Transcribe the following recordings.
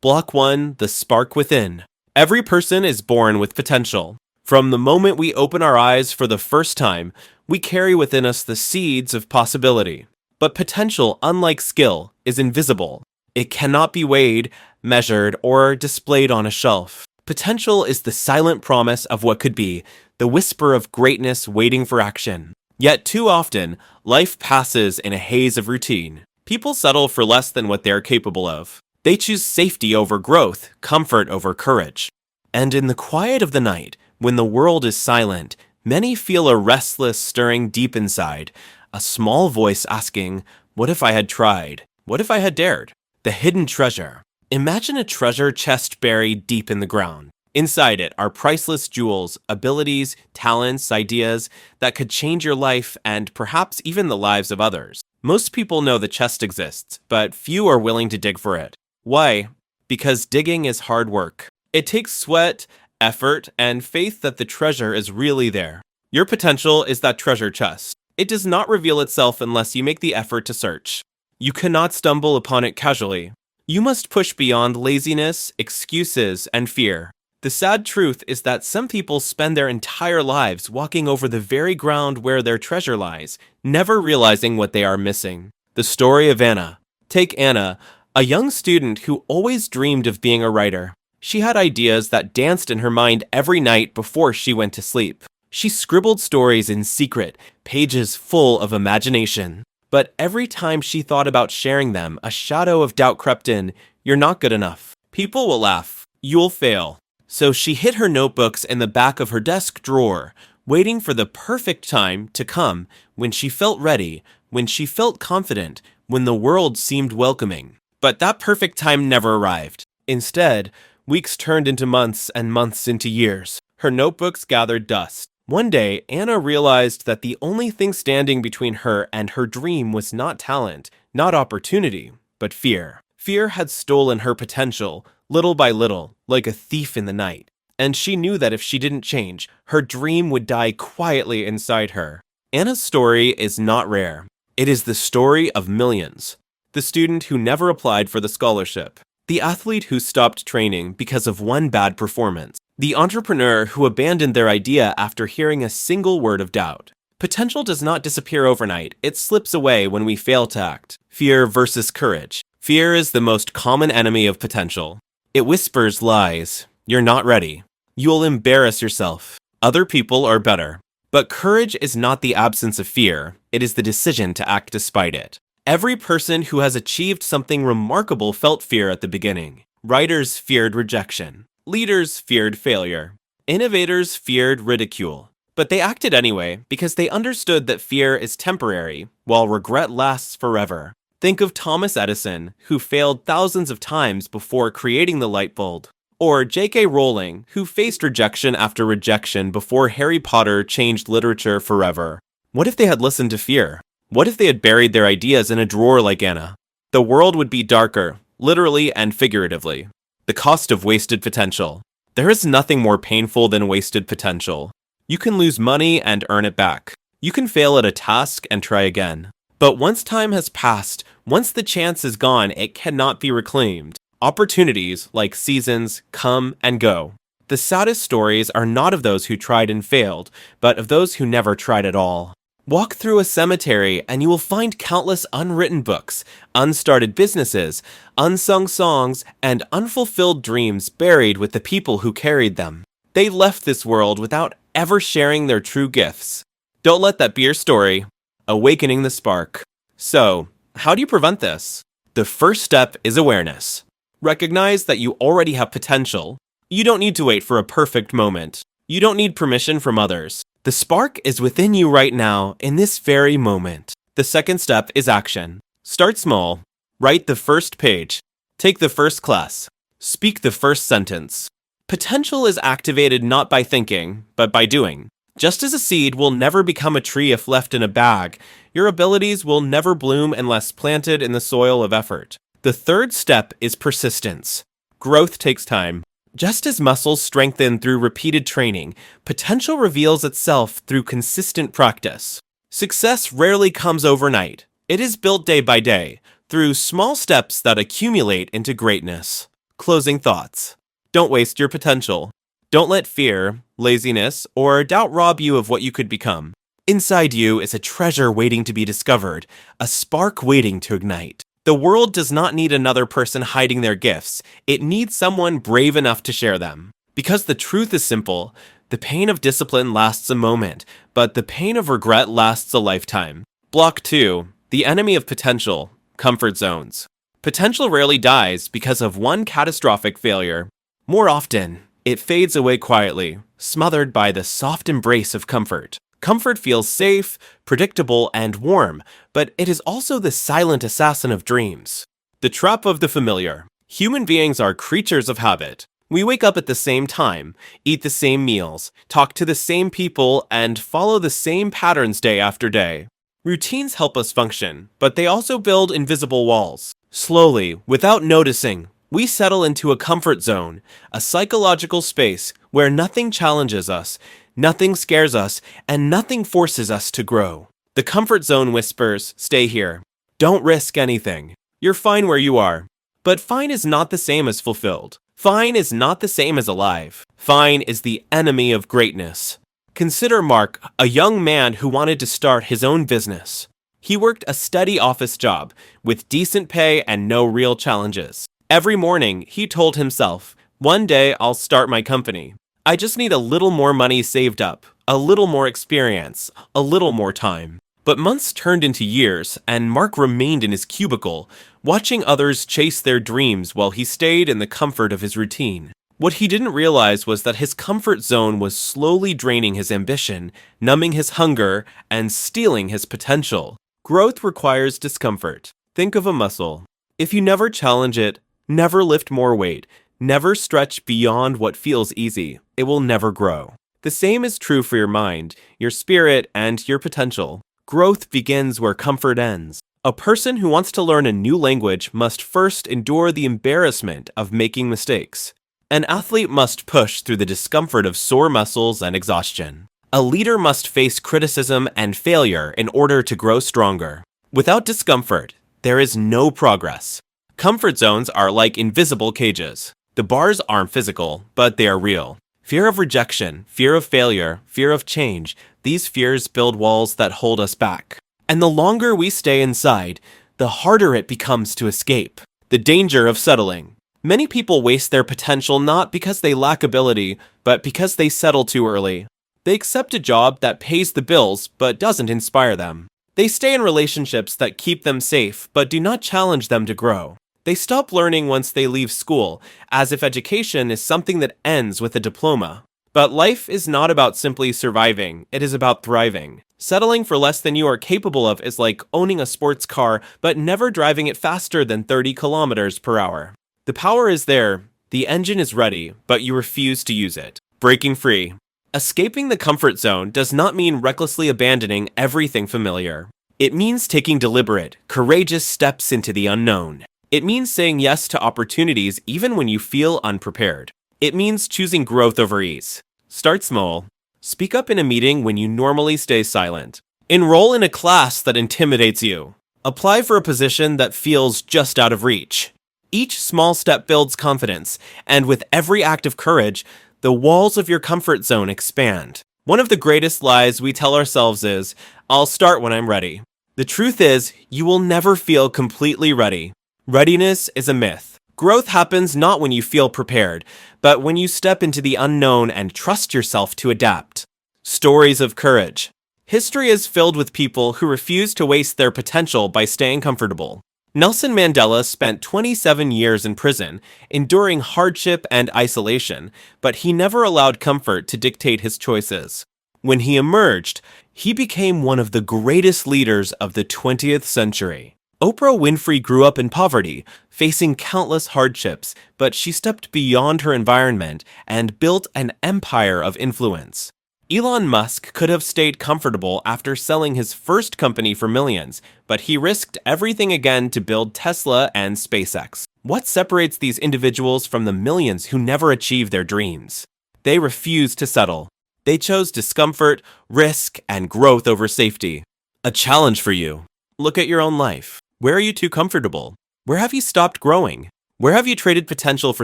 Block 1, the spark within. Every person is born with potential. From the moment we open our eyes for the first time, we carry within us the seeds of possibility. But potential, unlike skill, is invisible. It cannot be weighed, measured, or displayed on a shelf. Potential is the silent promise of what could be, the whisper of greatness waiting for action. Yet too often, life passes in a haze of routine. People settle for less than what they are capable of. They choose safety over growth, comfort over courage. And in the quiet of the night, when the world is silent, many feel a restless stirring deep inside, a small voice asking, "What if I had tried? What if I had dared?" The hidden treasure. Imagine a treasure chest buried deep in the ground. Inside it are priceless jewels, abilities, talents, ideas that could change your life and perhaps even the lives of others. Most people know the chest exists, but few are willing to dig for it. Why? Because digging is hard work. It takes sweat, effort, and faith that the treasure is really there. Your potential is that treasure chest. It does not reveal itself unless you make the effort to search. You cannot stumble upon it casually. You must push beyond laziness, excuses, and fear. The sad truth is that some people spend their entire lives walking over the very ground where their treasure lies, never realizing what they are missing. The story of Anna. Take Anna, a young student who always dreamed of being a writer. She had ideas that danced in her mind every night before she went to sleep. She scribbled stories in secret, pages full of imagination. But every time she thought about sharing them, a shadow of doubt crept in. You're not good enough. People will laugh. You'll fail. So she hid her notebooks in the back of her desk drawer, waiting for the perfect time to come when she felt ready, when she felt confident, when the world seemed welcoming. But that perfect time never arrived. Instead, weeks turned into months and months into years. Her notebooks gathered dust. One day, Anna realized that the only thing standing between her and her dream was not talent, not opportunity, but fear. Fear had stolen her potential, little by little, like a thief in the night. And she knew that if she didn't change, her dream would die quietly inside her. Anna's story is not rare. It is the story of millions. The student who never applied for the scholarship. The athlete who stopped training because of one bad performance. The entrepreneur who abandoned their idea after hearing a single word of doubt. Potential does not disappear overnight. It slips away when we fail to act. Fear versus courage. Fear is the most common enemy of potential. It whispers lies. You're not ready. You'll embarrass yourself. Other people are better. But courage is not the absence of fear. It is the decision to act despite it. Every person who has achieved something remarkable felt fear at the beginning. Writers feared rejection. Leaders feared failure. Innovators feared ridicule. But they acted anyway because they understood that fear is temporary, while regret lasts forever. Think of Thomas Edison, who failed thousands of times before creating the light bulb. Or J.K. Rowling, who faced rejection after rejection before Harry Potter changed literature forever. What if they had listened to fear? What if they had buried their ideas in a drawer like Anna? The world would be darker, literally and figuratively. The cost of wasted potential. There is nothing more painful than wasted potential. You can lose money and earn it back. You can fail at a task and try again. But once time has passed, once the chance is gone, it cannot be reclaimed. Opportunities, like seasons, come and go. The saddest stories are not of those who tried and failed, but of those who never tried at all. Walk through a cemetery and you will find countless unwritten books, unstarted businesses, unsung songs, and unfulfilled dreams buried with the people who carried them. They left this world without ever sharing their true gifts. Don't let that be your story. Awakening the spark. So, how do you prevent this? The first step is awareness. Recognize that you already have potential. You don't need to wait for a perfect moment. You don't need permission from others. The spark is within you right now, in this very moment. The second step is action. Start small. Write the first page. Take the first class. Speak the first sentence. Potential is activated not by thinking, but by doing. Just as a seed will never become a tree if left in a bag, your abilities will never bloom unless planted in the soil of effort. The third step is persistence. Growth takes time. Just as muscles strengthen through repeated training, potential reveals itself through consistent practice. Success rarely comes overnight. It is built day by day, through small steps that accumulate into greatness. Closing thoughts. Don't waste your potential. Don't let fear, laziness, or doubt rob you of what you could become. Inside you is a treasure waiting to be discovered, a spark waiting to ignite. The world does not need another person hiding their gifts. It needs someone brave enough to share them. Because the truth is simple, the pain of discipline lasts a moment, but the pain of regret lasts a lifetime. Block 2. The enemy of potential. Comfort zones. Potential rarely dies because of one catastrophic failure. More often, it fades away quietly, smothered by the soft embrace of comfort. Comfort feels safe, predictable, and warm, but it is also the silent assassin of dreams. The trap of the familiar. Human beings are creatures of habit. We wake up at the same time, eat the same meals, talk to the same people, and follow the same patterns day after day. Routines help us function, but they also build invisible walls. Slowly, without noticing, we settle into a comfort zone, a psychological space where nothing challenges us, nothing scares us, and nothing forces us to grow. The comfort zone whispers, stay here. Don't risk anything. You're fine where you are. But fine is not the same as fulfilled. Fine is not the same as alive. Fine is the enemy of greatness. Consider Mark, a young man who wanted to start his own business. He worked a steady office job with decent pay and no real challenges. Every morning, he told himself, one day I'll start my company. I just need a little more money saved up, a little more experience, a little more time. But months turned into years, and Mark remained in his cubicle, watching others chase their dreams while he stayed in the comfort of his routine. What he didn't realize was that his comfort zone was slowly draining his ambition, numbing his hunger, and stealing his potential. Growth requires discomfort. Think of a muscle. If you never challenge it, never lift more weight, never stretch beyond what feels easy, it will never grow. The same is true for your mind, your spirit, and your potential. Growth begins where comfort ends. A person who wants to learn a new language must first endure the embarrassment of making mistakes. An athlete must push through the discomfort of sore muscles and exhaustion. A leader must face criticism and failure in order to grow stronger. Without discomfort, there is no progress. Comfort zones are like invisible cages. The bars aren't physical, but they are real. Fear of rejection, fear of failure, fear of change, these fears build walls that hold us back. And the longer we stay inside, the harder it becomes to escape. The danger of settling. Many people waste their potential not because they lack ability, but because they settle too early. They accept a job that pays the bills but doesn't inspire them. They stay in relationships that keep them safe but do not challenge them to grow. They stop learning once they leave school, as if education is something that ends with a diploma. But life is not about simply surviving, it is about thriving. Settling for less than you are capable of is like owning a sports car but never driving it faster than 30 kilometers per hour. The power is there, the engine is ready, but you refuse to use it. Breaking free. Escaping the comfort zone does not mean recklessly abandoning everything familiar. It means taking deliberate, courageous steps into the unknown. It means saying yes to opportunities even when you feel unprepared. It means choosing growth over ease. Start small. Speak up in a meeting when you normally stay silent. Enroll in a class that intimidates you. Apply for a position that feels just out of reach. Each small step builds confidence, and with every act of courage, the walls of your comfort zone expand. One of the greatest lies we tell ourselves is, I'll start when I'm ready. The truth is, you will never feel completely ready. Readiness is a myth. Growth happens not when you feel prepared, but when you step into the unknown and trust yourself to adapt. Stories of courage. History is filled with people who refuse to waste their potential by staying comfortable. Nelson Mandela spent 27 years in prison, enduring hardship and isolation, but he never allowed comfort to dictate his choices. When he emerged, he became one of the greatest leaders of the 20th century. Oprah Winfrey grew up in poverty, facing countless hardships, but she stepped beyond her environment and built an empire of influence. Elon Musk could have stayed comfortable after selling his first company for millions, but he risked everything again to build Tesla and SpaceX. What separates these individuals from the millions who never achieve their dreams? They refused to settle. They chose discomfort, risk, and growth over safety. A challenge for you. Look at your own life. Where are you too comfortable? Where have you stopped growing? Where have you traded potential for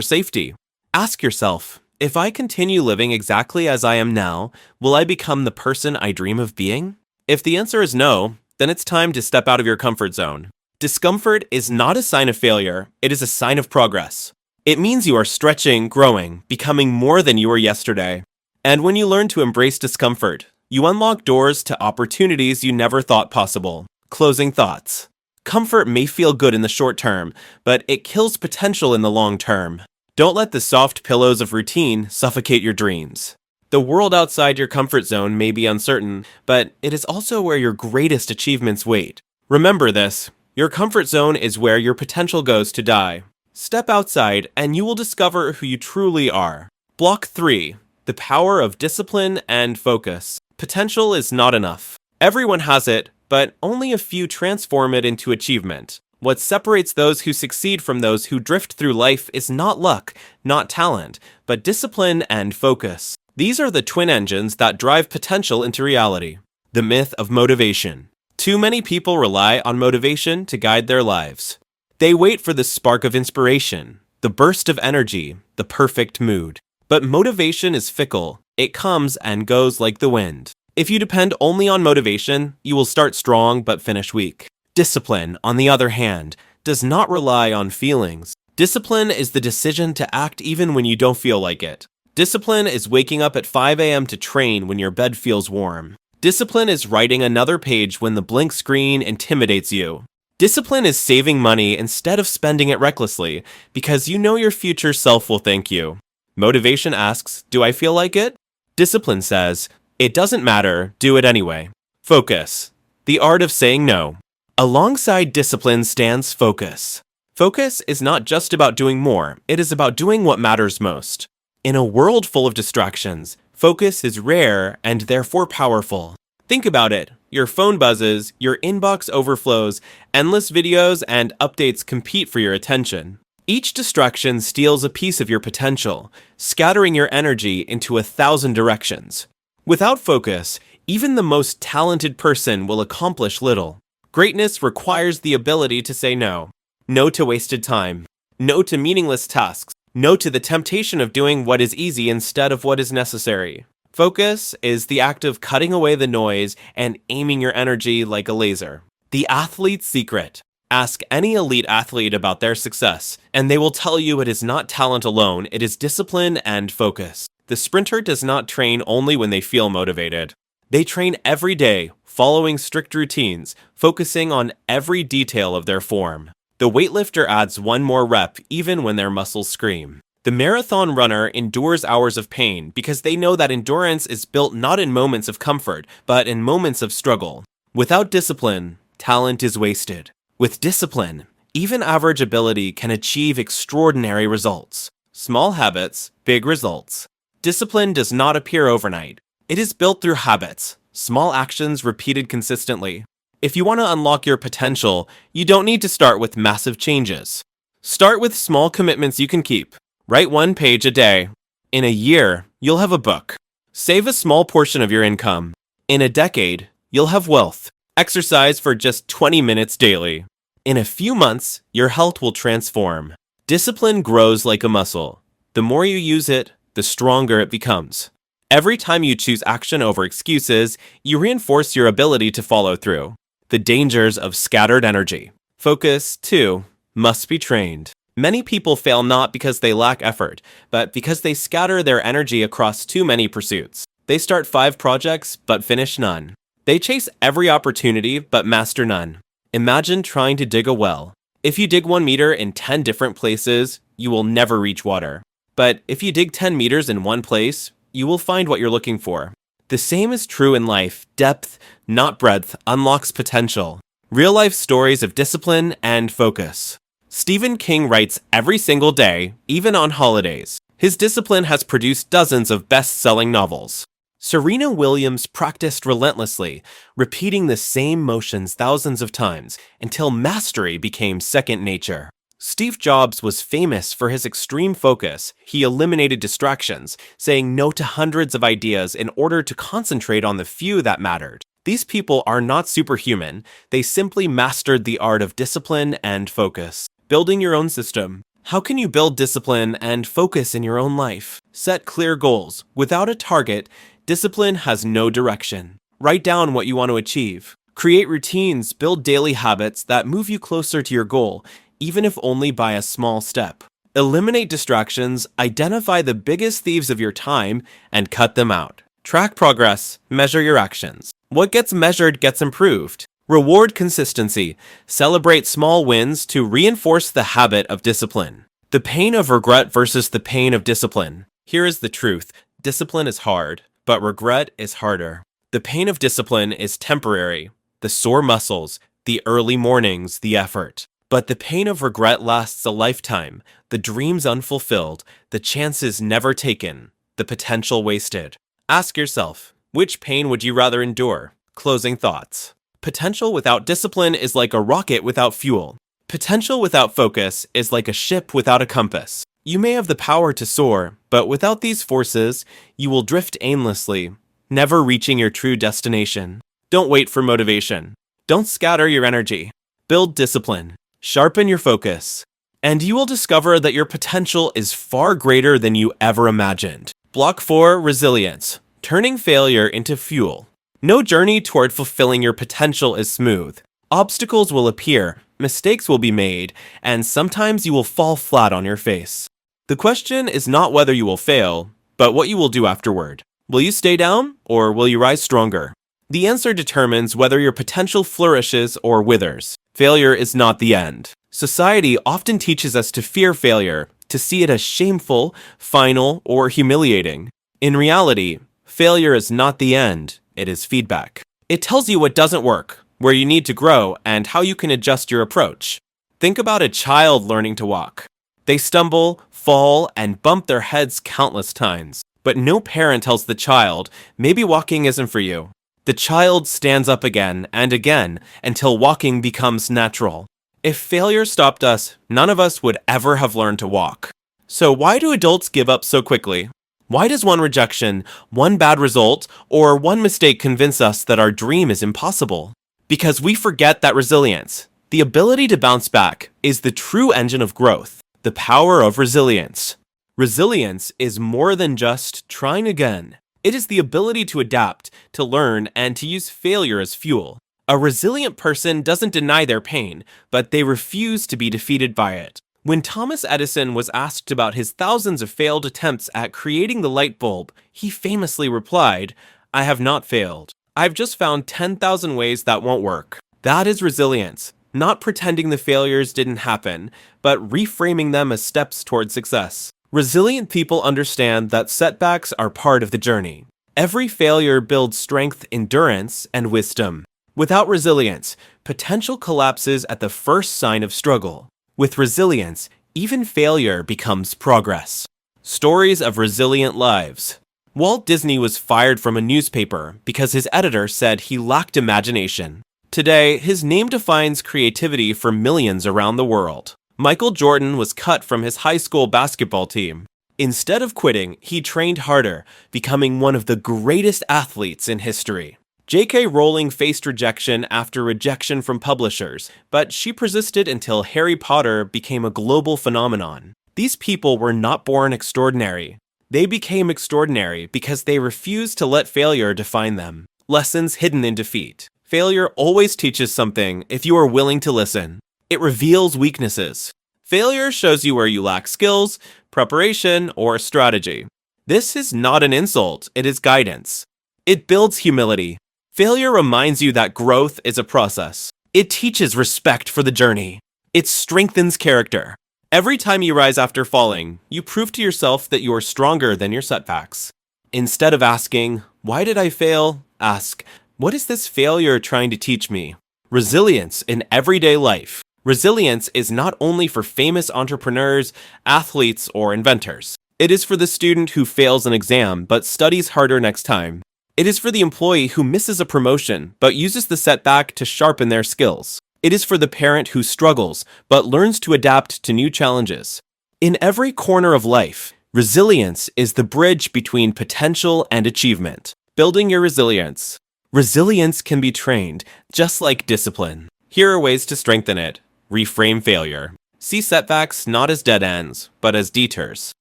safety? Ask yourself, if I continue living exactly as I am now, will I become the person I dream of being? If the answer is no, then it's time to step out of your comfort zone. Discomfort is not a sign of failure, it is a sign of progress. It means you are stretching, growing, becoming more than you were yesterday. And when you learn to embrace discomfort, you unlock doors to opportunities you never thought possible. Closing thoughts. Comfort may feel good in the short term, but it kills potential in the long term. Don't let the soft pillows of routine suffocate your dreams. The world outside your comfort zone may be uncertain, but it is also where your greatest achievements wait. Remember this, your comfort zone is where your potential goes to die. Step outside and you will discover who you truly are. Block 3. The power of discipline and focus. Potential is not enough. Everyone has it, but only a few transform it into achievement. What separates those who succeed from those who drift through life is not luck, not talent, but discipline and focus. These are the twin engines that drive potential into reality. The myth of motivation. Too many people rely on motivation to guide their lives. They wait for the spark of inspiration, the burst of energy, the perfect mood. But motivation is fickle. It comes and goes like the wind. If you depend only on motivation, you will start strong but finish weak. Discipline, on the other hand, does not rely on feelings. Discipline is the decision to act even when you don't feel like it. Discipline is waking up at 5 a.m. to train when your bed feels warm. Discipline is writing another page when the blank screen intimidates you. Discipline is saving money instead of spending it recklessly, because you know your future self will thank you. Motivation asks, do I feel like it? Discipline says, it doesn't matter, do it anyway. Focus. The art of saying no. Alongside discipline stands focus. Focus is not just about doing more, it is about doing what matters most. In a world full of distractions, focus is rare and therefore powerful. Think about it. Your phone buzzes, your inbox overflows, endless videos and updates compete for your attention. Each distraction steals a piece of your potential, scattering your energy into 1,000 directions. Without focus, even the most talented person will accomplish little. Greatness requires the ability to say no. No to wasted time. No to meaningless tasks. No to the temptation of doing what is easy instead of what is necessary. Focus is the act of cutting away the noise and aiming your energy like a laser. The athlete's secret. Ask any elite athlete about their success, and they will tell you it is not talent alone, it is discipline and focus. The sprinter does not train only when they feel motivated. They train every day, following strict routines, focusing on every detail of their form. The weightlifter adds one more rep even when their muscles scream. The marathon runner endures hours of pain because they know that endurance is built not in moments of comfort, but in moments of struggle. Without discipline, talent is wasted. With discipline, even average ability can achieve extraordinary results. Small habits, big results. Discipline does not appear overnight. It is built through habits, small actions repeated consistently. If you want to unlock your potential, you don't need to start with massive changes. Start with small commitments you can keep. Write 1 page a day. In a year, you'll have a book. Save a small portion of your income. In a decade, you'll have wealth. Exercise for just 20 minutes daily. In a few months, your health will transform. Discipline grows like a muscle. The more you use it, the stronger it becomes. Every time you choose action over excuses, you reinforce your ability to follow through. The dangers of scattered energy. Focus, too, must be trained. Many people fail not because they lack effort, but because they scatter their energy across too many pursuits. They start 5 projects, but finish none. They chase every opportunity, but master none. Imagine trying to dig a well. If you dig 1 meter in 10 different places, you will never reach water. But if you dig 10 meters in one place, you will find what you're looking for. The same is true in life. Depth, not breadth, unlocks potential. Real-life stories of discipline and focus. Stephen King writes every single day, even on holidays. His discipline has produced dozens of best-selling novels. Serena Williams practiced relentlessly, repeating the same motions thousands of times until mastery became second nature. Steve Jobs was famous for his extreme focus. He eliminated distractions, saying no to hundreds of ideas in order to concentrate on the few that mattered. These people are not superhuman. They simply mastered the art of discipline and focus. Building your own system. How can you build discipline and focus in your own life? Set clear goals. Without a target, discipline has no direction. Write down what you want to achieve. Create routines, build daily habits that move you closer to your goal, even if only by a small step. Eliminate distractions, identify the biggest thieves of your time, and cut them out. Track progress, measure your actions. What gets measured gets improved. Reward consistency. Celebrate small wins to reinforce the habit of discipline. The pain of regret versus the pain of discipline. Here is the truth. Discipline is hard, but regret is harder. The pain of discipline is temporary. The sore muscles, the early mornings, the effort. But the pain of regret lasts a lifetime. The dreams unfulfilled, the chances never taken, the potential wasted. Ask yourself, which pain would you rather endure? Closing thoughts. Potential without discipline is like a rocket without fuel. Potential without focus is like a ship without a compass. You may have the power to soar, but without these forces, you will drift aimlessly, never reaching your true destination. Don't wait for motivation. Don't scatter your energy. Build discipline. Sharpen your focus. And you will discover that your potential is far greater than you ever imagined. Block 4, resilience. Turning failure into fuel. No journey toward fulfilling your potential is smooth. Obstacles will appear, mistakes will be made, and sometimes you will fall flat on your face. The question is not whether you will fail, but what you will do afterward. Will you stay down, or will you rise stronger? The answer determines whether your potential flourishes or withers. Failure is not the end. Society often teaches us to fear failure, to see it as shameful, final, or humiliating. In reality, failure is not the end. It is feedback. It tells you what doesn't work, where you need to grow, and how you can adjust your approach. Think about a child learning to walk. They stumble, fall, and bump their heads countless times. But no parent tells the child, maybe walking isn't for you. The child stands up again and again until walking becomes natural. If failure stopped us, none of us would ever have learned to walk. So why do adults give up so quickly? Why does one rejection, one bad result, or one mistake convince us that our dream is impossible? Because we forget that resilience, the ability to bounce back, is the true engine of growth, the power of resilience. Resilience is more than just trying again. It is the ability to adapt, to learn, and to use failure as fuel. A resilient person doesn't deny their pain, but they refuse to be defeated by it. When Thomas Edison was asked about his thousands of failed attempts at creating the light bulb, he famously replied, "I have not failed. I've just found 10,000 ways that won't work." That is resilience, not pretending the failures didn't happen, but reframing them as steps toward success. Resilient people understand that setbacks are part of the journey. Every failure builds strength, endurance, and wisdom. Without resilience, potential collapses at the first sign of struggle. With resilience, even failure becomes progress. Stories of resilient lives. Walt Disney was fired from a newspaper because his editor said he lacked imagination. Today, his name defines creativity for millions around the world. Michael Jordan was cut from his high school basketball team. Instead of quitting, he trained harder, becoming one of the greatest athletes in history. J.K. Rowling faced rejection after rejection from publishers, but she persisted until Harry Potter became a global phenomenon. These people were not born extraordinary. They became extraordinary because they refused to let failure define them. Lessons hidden in defeat. Failure always teaches something if you are willing to listen. It reveals weaknesses. Failure shows you where you lack skills, preparation, or strategy. This is not an insult, it is guidance. It builds humility. Failure reminds you that growth is a process. It teaches respect for the journey. It strengthens character. Every time you rise after falling, you prove to yourself that you are stronger than your setbacks. Instead of asking, "Why did I fail?" ask, "What is this failure trying to teach me?" Resilience in everyday life. Resilience is not only for famous entrepreneurs, athletes, or inventors. It is for the student who fails an exam but studies harder next time. It is for the employee who misses a promotion but uses the setback to sharpen their skills. It is for the parent who struggles but learns to adapt to new challenges. In every corner of life, resilience is the bridge between potential and achievement. Building your resilience. Resilience can be trained, just like discipline. Here are ways to strengthen it. Reframe failure. See setbacks not as dead ends, but as detours.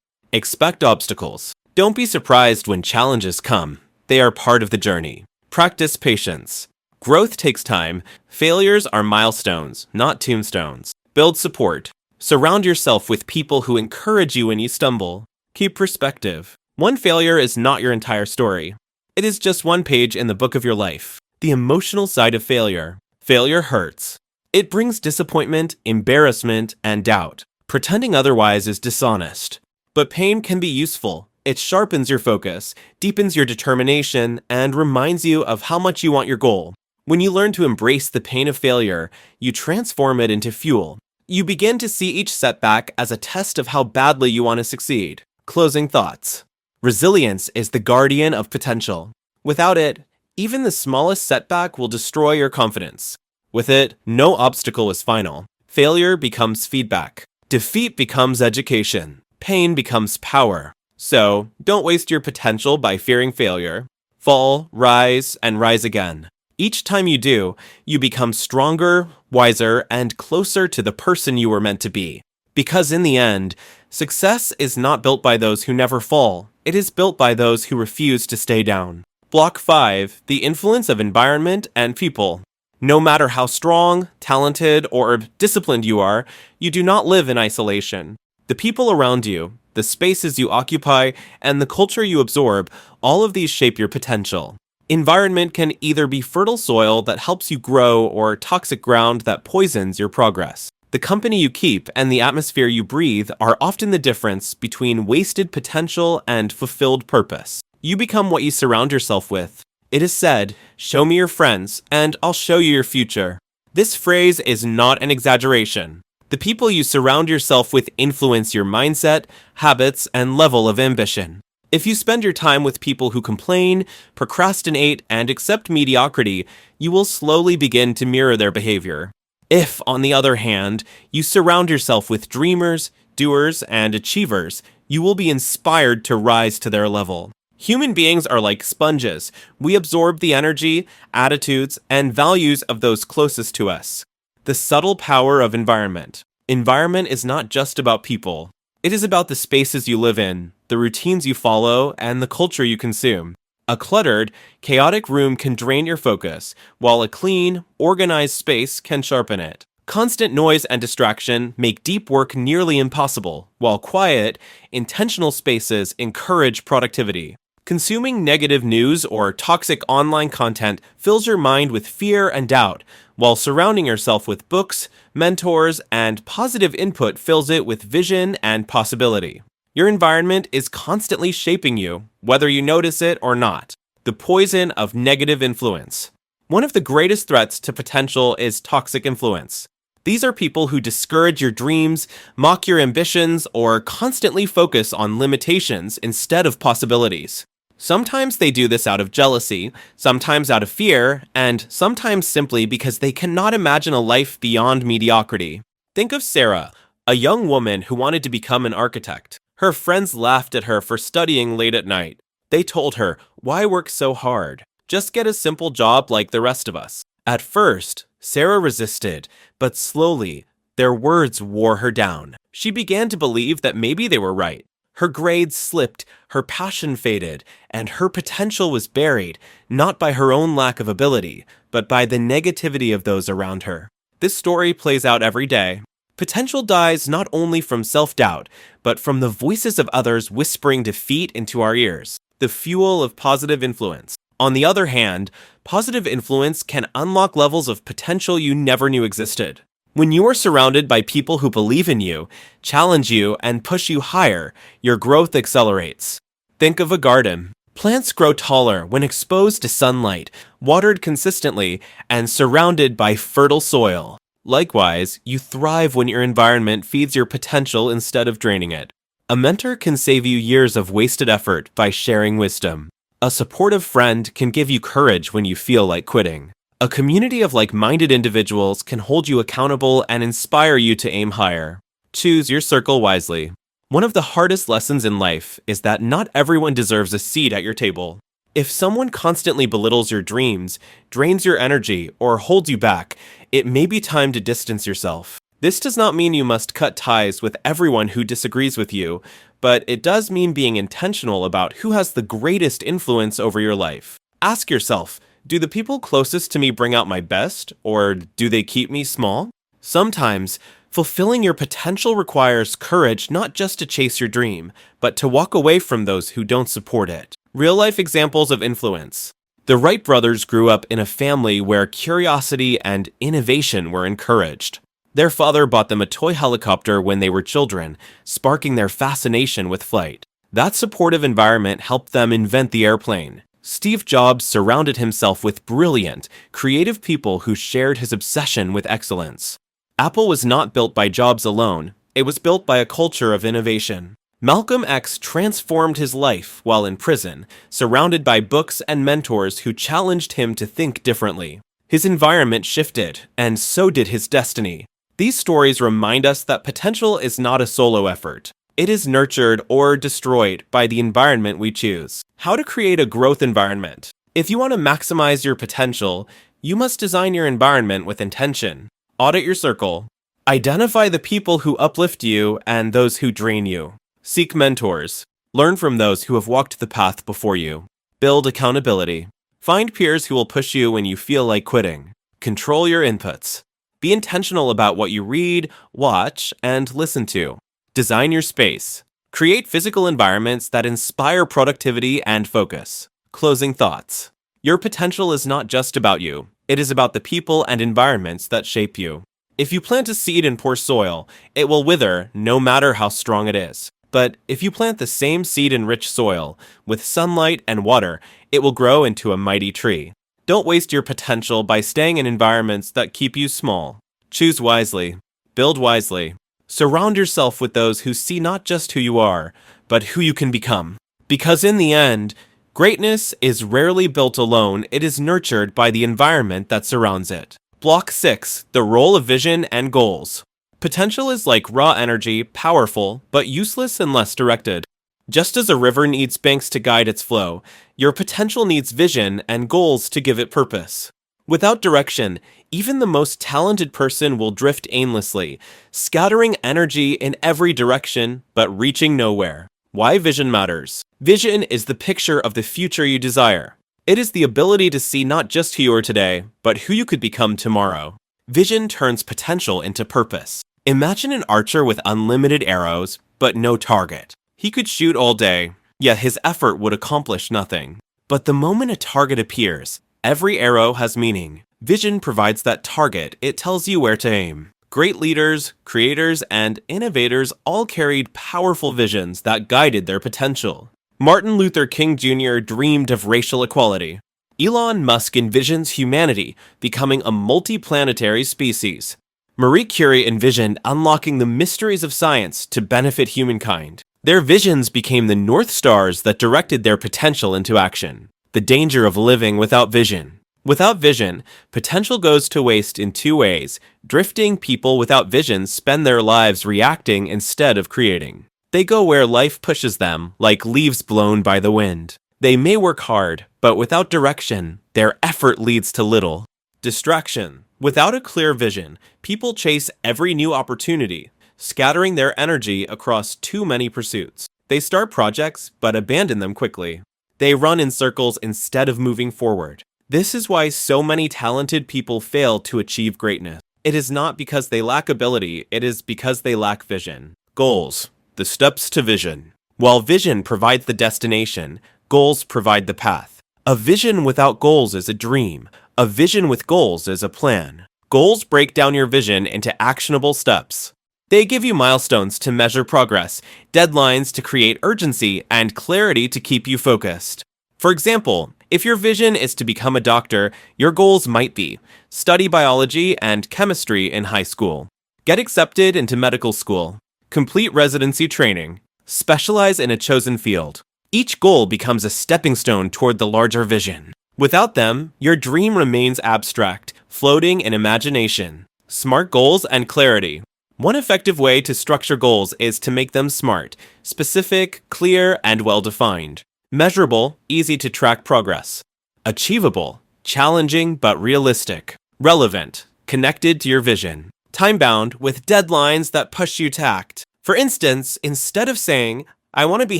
Expect obstacles. Don't be surprised when challenges come. They are part of the journey. Practice patience. Growth takes time. Failures are milestones, not tombstones. Build support. Surround yourself with people who encourage you when you stumble. Keep perspective. One failure is not your entire story. It is just one page in the book of your life. The emotional side of failure. Failure hurts. It brings disappointment, embarrassment, and doubt. Pretending otherwise is dishonest. But pain can be useful. It sharpens your focus, deepens your determination, and reminds you of how much you want your goal. When you learn to embrace the pain of failure, you transform it into fuel. You begin to see each setback as a test of how badly you want to succeed. Closing thoughts. Resilience is the guardian of potential. Without it, even the smallest setback will destroy your confidence. With it, no obstacle is final. Failure becomes feedback. Defeat becomes education. Pain becomes power. So, don't waste your potential by fearing failure. Fall, rise, and rise again. Each time you do, you become stronger, wiser, and closer to the person you were meant to be. Because in the end, success is not built by those who never fall. It is built by those who refuse to stay down. Block 5. The influence of environment and people. No matter how strong, talented, or disciplined you are, you do not live in isolation. The people around you, the spaces you occupy, and the culture you absorb, all of these shape your potential. Environment can either be fertile soil that helps you grow or toxic ground that poisons your progress. The company you keep and the atmosphere you breathe are often the difference between wasted potential and fulfilled purpose. You become what you surround yourself with. It is said, "Show me your friends, and I'll show you your future." This phrase is not an exaggeration. The people you surround yourself with influence your mindset, habits, and level of ambition. If you spend your time with people who complain, procrastinate, and accept mediocrity, you will slowly begin to mirror their behavior. If, on the other hand, you surround yourself with dreamers, doers, and achievers, you will be inspired to rise to their level. Human beings are like sponges. We absorb the energy, attitudes, and values of those closest to us. The subtle power of environment. Environment is not just about people. It is about the spaces you live in, the routines you follow, and the culture you consume. A cluttered, chaotic room can drain your focus, while a clean, organized space can sharpen it. Constant noise and distraction make deep work nearly impossible, while quiet, intentional spaces encourage productivity. Consuming negative news or toxic online content fills your mind with fear and doubt, while surrounding yourself with books, mentors, and positive input fills it with vision and possibility. Your environment is constantly shaping you, whether you notice it or not. The poison of negative influence. One of the greatest threats to potential is toxic influence. These are people who discourage your dreams, mock your ambitions, or constantly focus on limitations instead of possibilities. Sometimes they do this out of jealousy, sometimes out of fear, and sometimes simply because they cannot imagine a life beyond mediocrity. Think of Sarah, a young woman who wanted to become an architect. Her friends laughed at her for studying late at night. They told her, "Why work so hard? Just get a simple job like the rest of us." At first, Sarah resisted, but slowly, their words wore her down. She began to believe that maybe they were right. Her grades slipped, her passion faded, and her potential was buried, not by her own lack of ability, but by the negativity of those around her. This story plays out every day. Potential dies not only from self-doubt, but from the voices of others whispering defeat into our ears, the fuel of positive influence. On the other hand, positive influence can unlock levels of potential you never knew existed. When you are surrounded by people who believe in you, challenge you, and push you higher, your growth accelerates. Think of a garden. Plants grow taller when exposed to sunlight, watered consistently, and surrounded by fertile soil. Likewise, you thrive when your environment feeds your potential instead of draining it. A mentor can save you years of wasted effort by sharing wisdom. A supportive friend can give you courage when you feel like quitting. A community of like-minded individuals can hold you accountable and inspire you to aim higher. Choose your circle wisely. One of the hardest lessons in life is that not everyone deserves a seat at your table. If someone constantly belittles your dreams, drains your energy, or holds you back, it may be time to distance yourself. This does not mean you must cut ties with everyone who disagrees with you, but it does mean being intentional about who has the greatest influence over your life. Ask yourself, do the people closest to me bring out my best, or do they keep me small? Sometimes, fulfilling your potential requires courage not just to chase your dream, but to walk away from those who don't support it. Real-life examples of influence. The Wright brothers grew up in a family where curiosity and innovation were encouraged. Their father bought them a toy helicopter when they were children, sparking their fascination with flight. That supportive environment helped them invent the airplane. Steve Jobs surrounded himself with brilliant, creative people who shared his obsession with excellence. Apple was not built by Jobs alone, it was built by a culture of innovation. Malcolm X transformed his life while in prison, surrounded by books and mentors who challenged him to think differently. His environment shifted, and so did his destiny. These stories remind us that potential is not a solo effort. It is nurtured or destroyed by the environment we choose. How to create a growth environment. If you want to maximize your potential, you must design your environment with intention. Audit your circle. Identify the people who uplift you and those who drain you. Seek mentors. Learn from those who have walked the path before you. Build accountability. Find peers who will push you when you feel like quitting. Control your inputs. Be intentional about what you read, watch, and listen to. Design your space. Create physical environments that inspire productivity and focus. Closing thoughts. Your potential is not just about you. It is about the people and environments that shape you. If you plant a seed in poor soil, it will wither no matter how strong it is. But if you plant the same seed in rich soil, with sunlight and water, it will grow into a mighty tree. Don't waste your potential by staying in environments that keep you small. Choose wisely. Build wisely. Surround yourself with those who see not just who you are, but who you can become. Because in the end, greatness is rarely built alone, it is nurtured by the environment that surrounds it. Block 6. The role of vision and goals. Potential is like raw energy, powerful, but useless unless directed. Just as a river needs banks to guide its flow, your potential needs vision and goals to give it purpose. Without direction, even the most talented person will drift aimlessly, scattering energy in every direction, but reaching nowhere. Why vision matters. Vision is the picture of the future you desire. It is the ability to see not just who you are today, but who you could become tomorrow. Vision turns potential into purpose. Imagine an archer with unlimited arrows, but no target. He could shoot all day, yet his effort would accomplish nothing. But the moment a target appears, every arrow has meaning. Vision provides that target, it tells you where to aim. Great leaders, creators, and innovators all carried powerful visions that guided their potential. Martin Luther King Jr. dreamed of racial equality. Elon Musk envisions humanity becoming a multiplanetary species. Marie Curie envisioned unlocking the mysteries of science to benefit humankind. Their visions became the North Stars that directed their potential into action. The danger of living without vision. Without vision, potential goes to waste in two ways. Drifting people without vision spend their lives reacting instead of creating. They go where life pushes them, like leaves blown by the wind. They may work hard, but without direction, their effort leads to little. Distraction. Without a clear vision, people chase every new opportunity, scattering their energy across too many pursuits. They start projects, but abandon them quickly. They run in circles instead of moving forward. This is why so many talented people fail to achieve greatness. It is not because they lack ability, it is because they lack vision. Goals. The steps to vision. While vision provides the destination, goals provide the path. A vision without goals is a dream. A vision with goals is a plan. Goals break down your vision into actionable steps. They give you milestones to measure progress, deadlines to create urgency, and clarity to keep you focused. For example, if your vision is to become a doctor, your goals might be study biology and chemistry in high school, get accepted into medical school, complete residency training, specialize in a chosen field. Each goal becomes a stepping stone toward the larger vision. Without them, your dream remains abstract, floating in imagination. Smart goals and clarity. One effective way to structure goals is to make them smart, specific, clear, and well-defined. Measurable, easy to track progress. Achievable, challenging but realistic. Relevant, connected to your vision. Time-bound with deadlines that push you to act. For instance, instead of saying, I want to be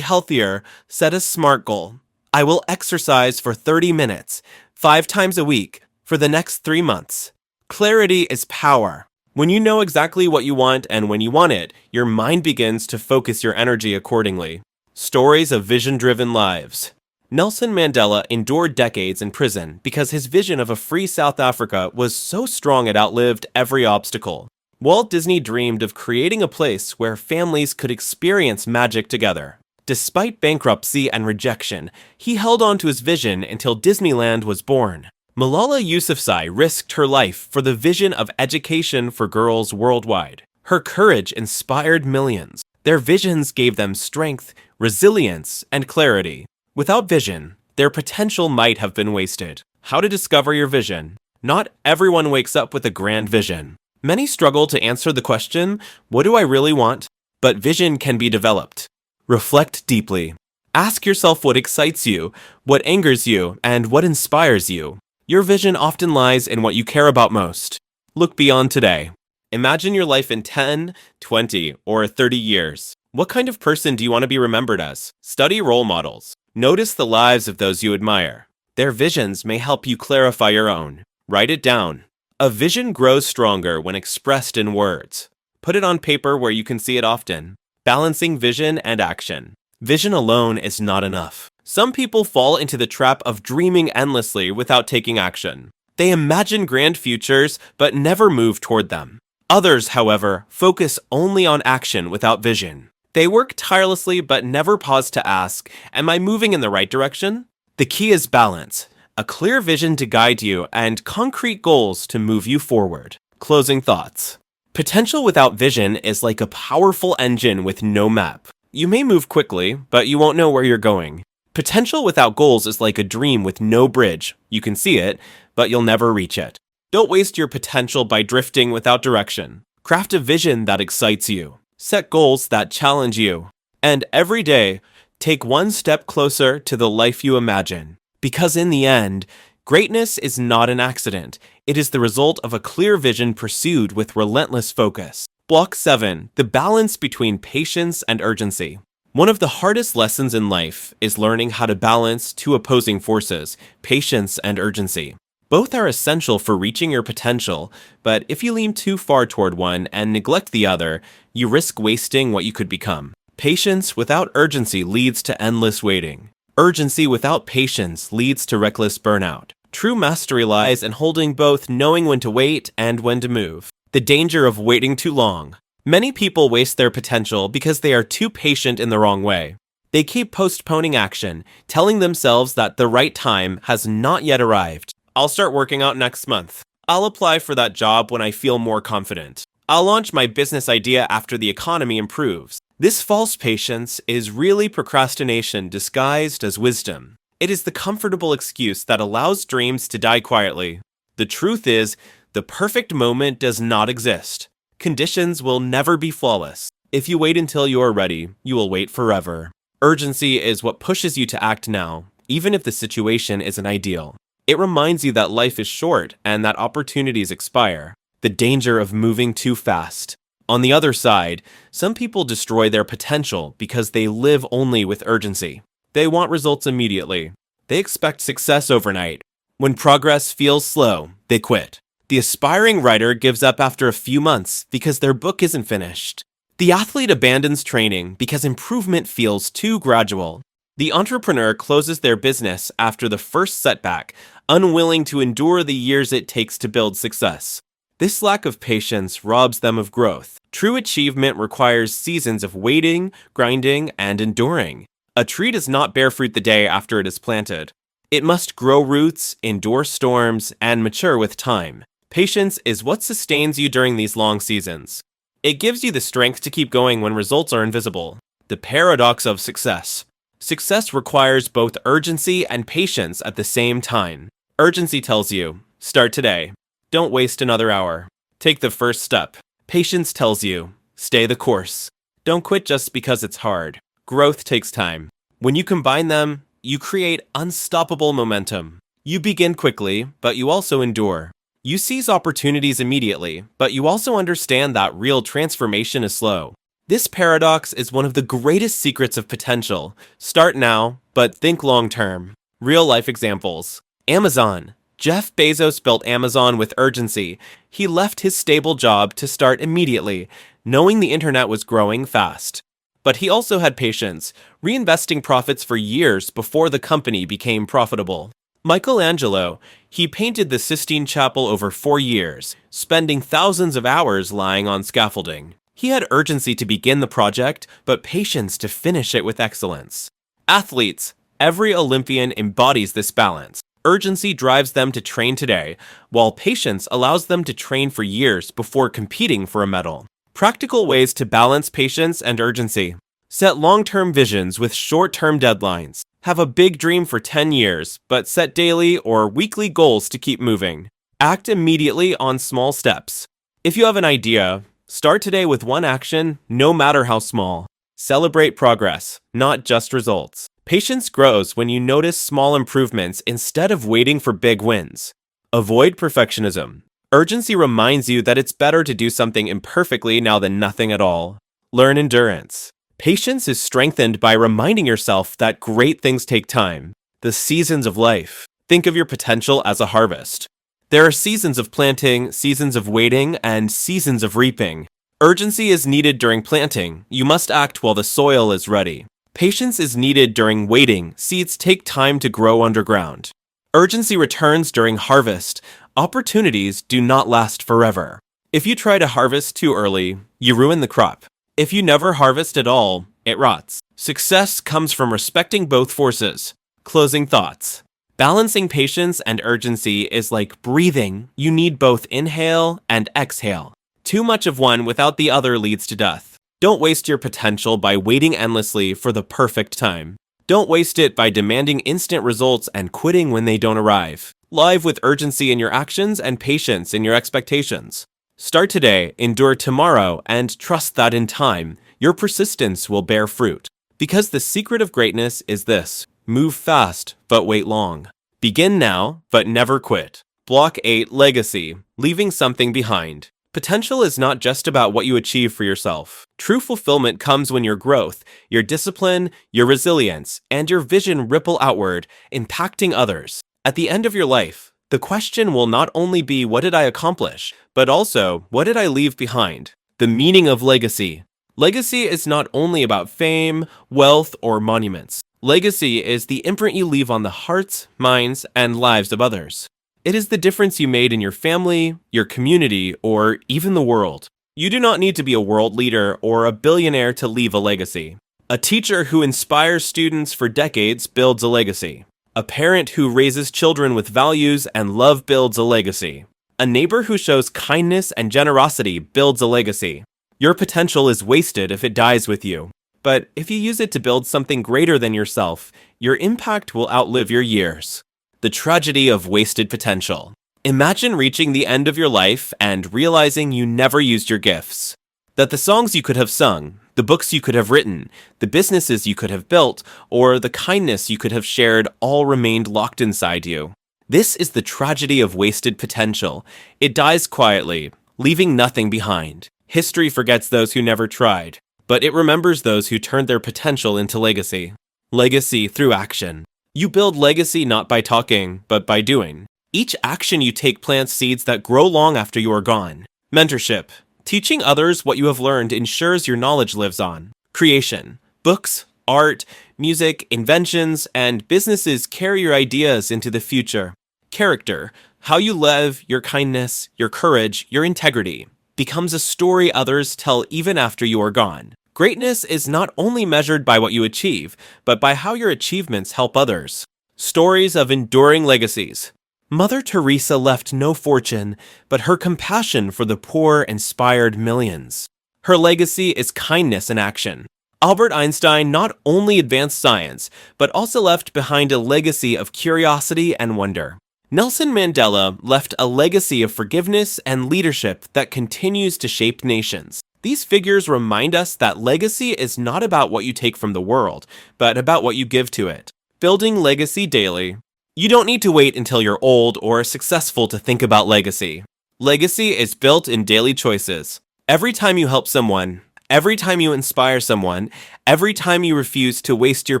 healthier, set a SMART goal. I will exercise for 30 minutes, 5 times a week, for the next 3 months. Clarity is power. When you know exactly what you want and when you want it, your mind begins to focus your energy accordingly. Stories of vision-driven lives. Nelson Mandela endured decades in prison because his vision of a free South Africa was so strong it outlived every obstacle. Walt Disney dreamed of creating a place where families could experience magic together. Despite bankruptcy and rejection, he held on to his vision until Disneyland was born. Malala Yousafzai risked her life for the vision of education for girls worldwide. Her courage inspired millions. Their visions gave them strength, resilience, and clarity. Without vision, their potential might have been wasted. How to discover your vision. Not everyone wakes up with a grand vision. Many struggle to answer the question, what do I really want? But vision can be developed. Reflect deeply. Ask yourself what excites you, what angers you, and what inspires you. Your vision often lies in what you care about most. Look beyond today. Imagine your life in 10, 20, or 30 years. What kind of person do you want to be remembered as? Study role models. Notice the lives of those you admire. Their visions may help you clarify your own. Write it down. A vision grows stronger when expressed in words. Put it on paper where you can see it often. Balancing vision and action. Vision alone is not enough. Some people fall into the trap of dreaming endlessly without taking action. They imagine grand futures but never move toward them. Others, however, focus only on action without vision. They work tirelessly but never pause to ask, am I moving in the right direction? The key is balance, a clear vision to guide you, and concrete goals to move you forward. Closing thoughts. Potential without vision is like a powerful engine with no map. You may move quickly, but you won't know where you're going. Potential without goals is like a dream with no bridge. You can see it, but you'll never reach it. Don't waste your potential by drifting without direction. Craft a vision that excites you. Set goals that challenge you. And every day, take one step closer to the life you imagine. Because in the end, greatness is not an accident. It is the result of a clear vision pursued with relentless focus. Block 7. The balance between patience and urgency. One of the hardest lessons in life is learning how to balance two opposing forces, patience and urgency. Both are essential for reaching your potential, but if you lean too far toward one and neglect the other, you risk wasting what you could become. Patience without urgency leads to endless waiting. Urgency without patience leads to reckless burnout. True mastery lies in holding both, knowing when to wait and when to move. The danger of waiting too long. Many people waste their potential because they are too patient in the wrong way. They keep postponing action, telling themselves that the right time has not yet arrived. I'll start working out next month. I'll apply for that job when I feel more confident. I'll launch my business idea after the economy improves. This false patience is really procrastination disguised as wisdom. It is the comfortable excuse that allows dreams to die quietly. The truth is, the perfect moment does not exist. Conditions will never be flawless. If you wait until you are ready, you will wait forever. Urgency is what pushes you to act now, even if the situation isn't ideal. It reminds you that life is short and that opportunities expire. The danger of moving too fast. On the other side, some people destroy their potential because they live only with urgency. They want results immediately. They expect success overnight. When progress feels slow, they quit. The aspiring writer gives up after a few months because their book isn't finished. The athlete abandons training because improvement feels too gradual. The entrepreneur closes their business after the first setback, unwilling to endure the years it takes to build success. This lack of patience robs them of growth. True achievement requires seasons of waiting, grinding, and enduring. A tree does not bear fruit the day after it is planted. It must grow roots, endure storms, and mature with time. Patience is what sustains you during these long seasons. It gives you the strength to keep going when results are invisible. The paradox of success. Success requires both urgency and patience at the same time. Urgency tells you, start today. Don't waste another hour. Take the first step. Patience tells you, stay the course. Don't quit just because it's hard. Growth takes time. When you combine them, you create unstoppable momentum. You begin quickly, but you also endure. You seize opportunities immediately, but you also understand that real transformation is slow. This paradox is one of the greatest secrets of potential. Start now, but think long term. Real life examples. Amazon. Jeff Bezos built Amazon with urgency. He left his stable job to start immediately, knowing the internet was growing fast. But he also had patience, reinvesting profits for years before the company became profitable. Michelangelo. He painted the Sistine Chapel over 4 years, spending thousands of hours lying on scaffolding. He had urgency to begin the project, but patience to finish it with excellence. Athletes. Every Olympian embodies this balance. Urgency drives them to train today, while patience allows them to train for years before competing for a medal. Practical ways to balance patience and urgency. Set long-term visions with short-term deadlines. Have a big dream for 10 years, but set daily or weekly goals to keep moving. Act immediately on small steps. If you have an idea, start today with one action, no matter how small. Celebrate progress, not just results. Patience grows when you notice small improvements instead of waiting for big wins. Avoid perfectionism. Urgency reminds you that it's better to do something imperfectly now than nothing at all. Learn endurance. Patience is strengthened by reminding yourself that great things take time. The seasons of life. Think of your potential as a harvest. There are seasons of planting, seasons of waiting, and seasons of reaping. Urgency is needed during planting. You must act while the soil is ready. Patience is needed during waiting. Seeds take time to grow underground. Urgency returns during harvest. Opportunities do not last forever. If you try to harvest too early, you ruin the crop. If you never harvest at all, it rots. Success comes from respecting both forces. Closing thoughts. Balancing patience and urgency is like breathing. You need both inhale and exhale. Too much of one without the other leads to death. Don't waste your potential by waiting endlessly for the perfect time. Don't waste it by demanding instant results and quitting when they don't arrive. Live with urgency in your actions and patience in your expectations. Start today, endure tomorrow, and trust that in time, your persistence will bear fruit. Because the secret of greatness is this: move fast, but wait long. Begin now, but never quit. Block 8, Legacy, leaving something behind. Potential is not just about what you achieve for yourself. True fulfillment comes when your growth, your discipline, your resilience, and your vision ripple outward, impacting others. At the end of your life, the question will not only be what did I accomplish, but also what did I leave behind? The meaning of legacy. Legacy is not only about fame, wealth, or monuments. Legacy is the imprint you leave on the hearts, minds, and lives of others. It is the difference you made in your family, your community, or even the world. You do not need to be a world leader or a billionaire to leave a legacy. A teacher who inspires students for decades builds a legacy. A parent who raises children with values and love builds a legacy. A neighbor who shows kindness and generosity builds a legacy. Your potential is wasted if it dies with you. But if you use it to build something greater than yourself, your impact will outlive your years. The tragedy of wasted potential. Imagine reaching the end of your life and realizing you never used your gifts. That the songs you could have sung, the books you could have written, the businesses you could have built, or the kindness you could have shared all remained locked inside you. This is the tragedy of wasted potential. It dies quietly, leaving nothing behind. History forgets those who never tried, but it remembers those who turned their potential into legacy. Legacy through action. You build legacy not by talking, but by doing. Each action you take plants seeds that grow long after you are gone. Mentorship. Teaching others what you have learned ensures your knowledge lives on. Creation. Books, art, music, inventions, and businesses carry your ideas into the future. Character. How you live, your kindness, your courage, your integrity becomes a story others tell even after you are gone. Greatness is not only measured by what you achieve, but by how your achievements help others. Stories of enduring legacies. Mother Teresa left no fortune, but her compassion for the poor inspired millions. Her legacy is kindness in action. Albert Einstein not only advanced science, but also left behind a legacy of curiosity and wonder. Nelson Mandela left a legacy of forgiveness and leadership that continues to shape nations. These figures remind us that legacy is not about what you take from the world, but about what you give to it. Building legacy daily. You don't need to wait until you're old or successful to think about legacy. Legacy is built in daily choices. Every time you help someone, every time you inspire someone, every time you refuse to waste your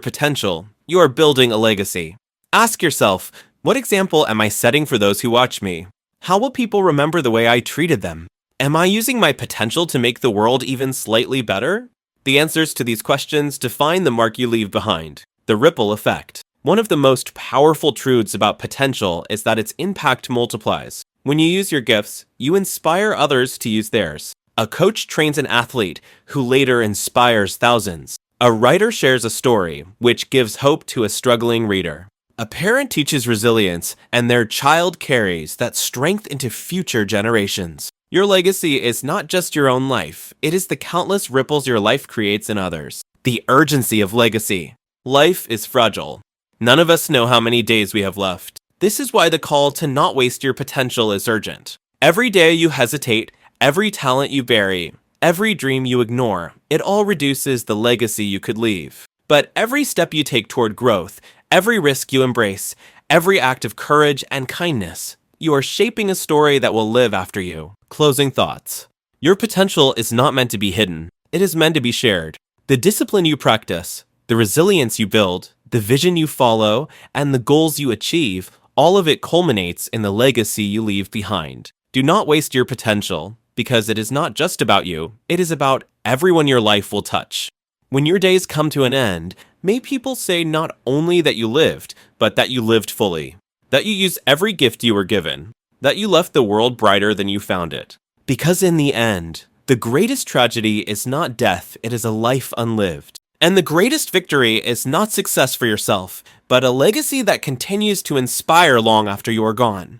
potential, you are building a legacy. Ask yourself, what example am I setting for those who watch me? How will people remember the way I treated them? Am I using my potential to make the world even slightly better? The answers to these questions define the mark you leave behind, the ripple effect. One of the most powerful truths about potential is that its impact multiplies. When you use your gifts, you inspire others to use theirs. A coach trains an athlete who later inspires thousands. A writer shares a story which gives hope to a struggling reader. A parent teaches resilience, and their child carries that strength into future generations. Your legacy is not just your own life, it is the countless ripples your life creates in others. The urgency of legacy. Life is fragile. None of us know how many days we have left. This is why the call to not waste your potential is urgent. Every day you hesitate, every talent you bury, every dream you ignore, it all reduces the legacy you could leave. But every step you take toward growth, every risk you embrace, every act of courage and kindness, you are shaping a story that will live after you. Closing thoughts. Your potential is not meant to be hidden. It is meant to be shared. The discipline you practice, the resilience you build, the vision you follow, and the goals you achieve, all of it culminates in the legacy you leave behind. Do not waste your potential, because it is not just about you, it is about everyone your life will touch. When your days come to an end, may people say not only that you lived, but that you lived fully, that you used every gift you were given, that you left the world brighter than you found it. Because in the end, the greatest tragedy is not death, it is a life unlived. And the greatest victory is not success for yourself, but a legacy that continues to inspire long after you are gone.